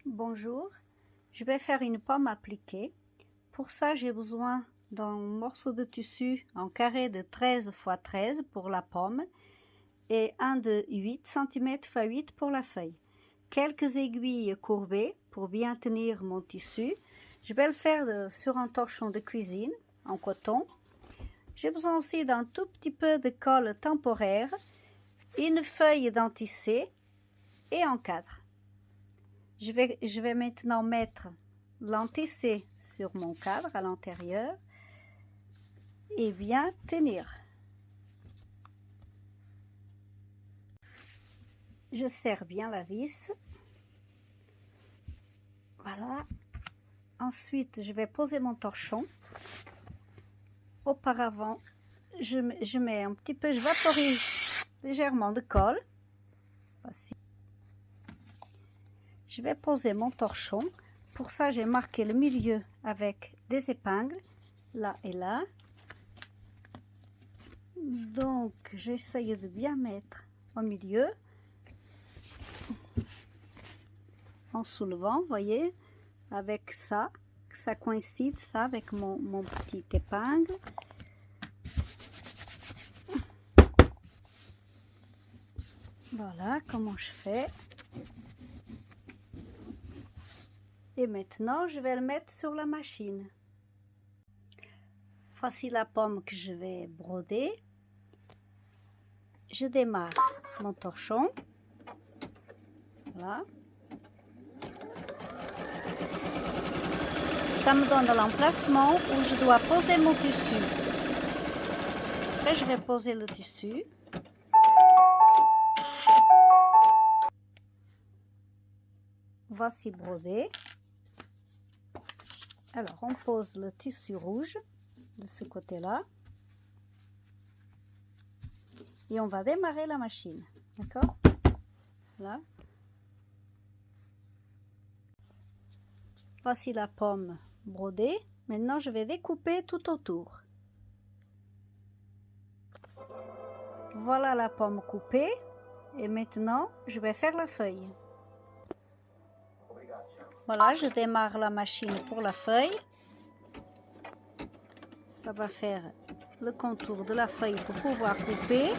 Bonjour, je vais faire une pomme appliquée. Pour ça, j'ai besoin d'un morceau de tissu en carré de 13 x 13 pour la pomme et un de 8 cm x 8 pour la feuille. Quelques aiguilles courbées pour bien tenir mon tissu. Je vais le faire sur un torchon de cuisine en coton. J'ai besoin aussi d'un tout petit peu de colle temporaire, une feuille d'antissé et un cadre. Je vais maintenant mettre l'antissé sur mon cadre à l'intérieur et bien tenir. Je serre bien la vis. Voilà. Ensuite, je vais poser mon torchon. Auparavant, je mets un petit peu, je vaporise légèrement de colle. Voici. Je vais poser mon torchon. Pour ça, j'ai marqué le milieu avec des épingles, là et là. Donc, j'essaye de bien mettre au milieu. En soulevant, vous voyez, avec ça, que ça coïncide, ça, avec mon petit épingle. Voilà comment je fais. Et maintenant, je vais le mettre sur la machine. Voici la pomme que je vais broder. Je démarre mon torchon. Voilà. Ça me donne l'emplacement où je dois poser mon tissu. Après, je vais poser le tissu. Voici brodé. Alors, on pose le tissu rouge de ce côté-là. Et on va démarrer la machine. D'accord? Là. Voici la pomme brodée. Maintenant, je vais découper tout autour. Voilà la pomme coupée. Et maintenant, je vais faire la feuille. Voilà, je démarre la machine pour la feuille. Ça va faire le contour de la feuille pour pouvoir couper.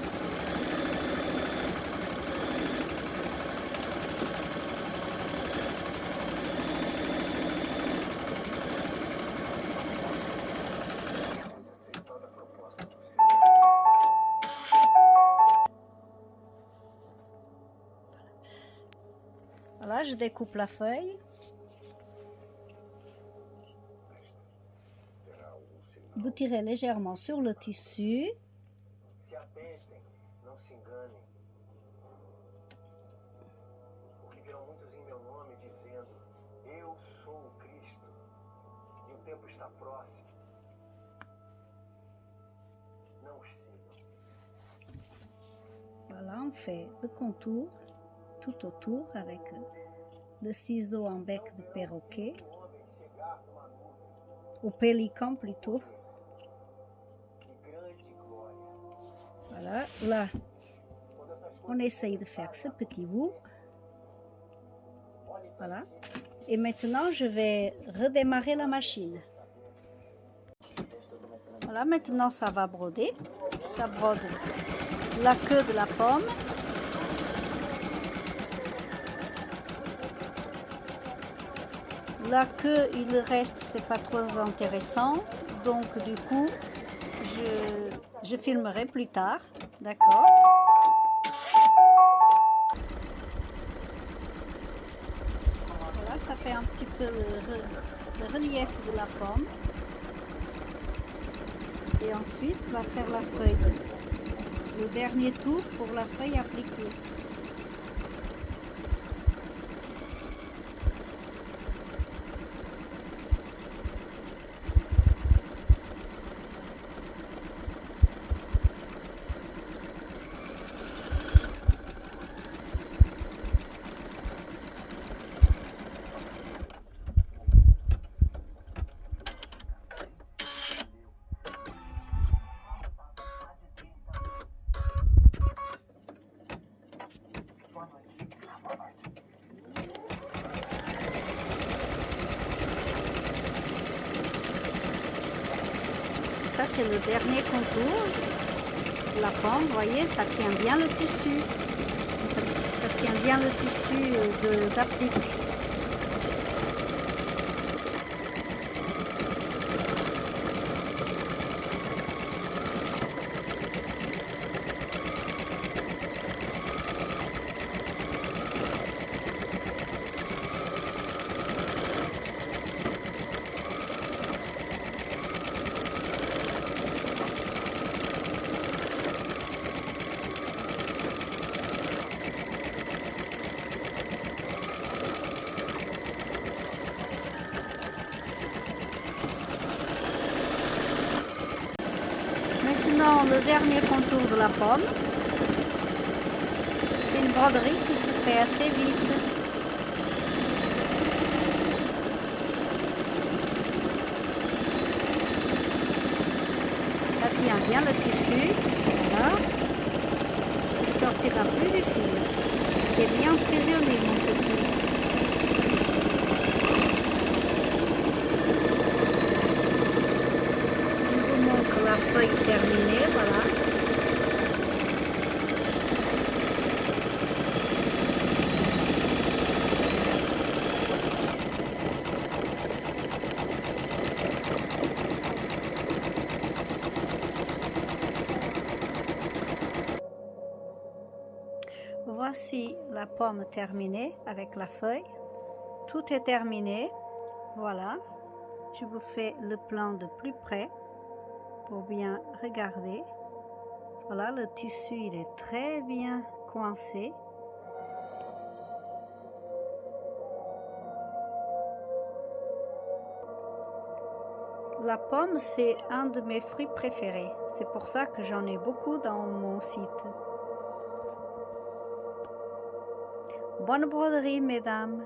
Voilà, je découpe la feuille. Vous tirez légèrement sur le tissu. Voilà, on fait le contour tout autour avec le ciseau en bec de perroquet, ou pélican plutôt. Voilà, là, on essaye de faire ce petit bout. Voilà. Et maintenant, je vais redémarrer la machine. Voilà, maintenant ça va broder. Ça brode la queue de la pomme. La queue, il reste, c'est pas trop intéressant. Donc du coup, je filmerai plus tard. D'accord? Voilà, ça fait un petit peu le relief de la pomme. Et ensuite, on va faire la feuille. Le dernier tour pour la feuille appliquée. ça c'est le dernier contour. La pomme, vous voyez, ça tient bien le tissu. Ça tient bien le tissu d'applique. Maintenant, le dernier contour de la pomme, c'est une broderie qui se fait assez vite. Ça tient bien le tissu, voilà. Il sortira plus d'ici. Il est bien fusionné, mon petit. La feuille terminée, voilà. Voici la pomme terminée avec la feuille. Tout est terminé. Voilà. Je vous fais le plan de plus près pour bien regarder. Voilà, le tissu il est très bien coincé. La pomme c'est un de mes fruits préférés. C'est pour ça que j'en ai beaucoup dans mon site. Bonne broderie mesdames.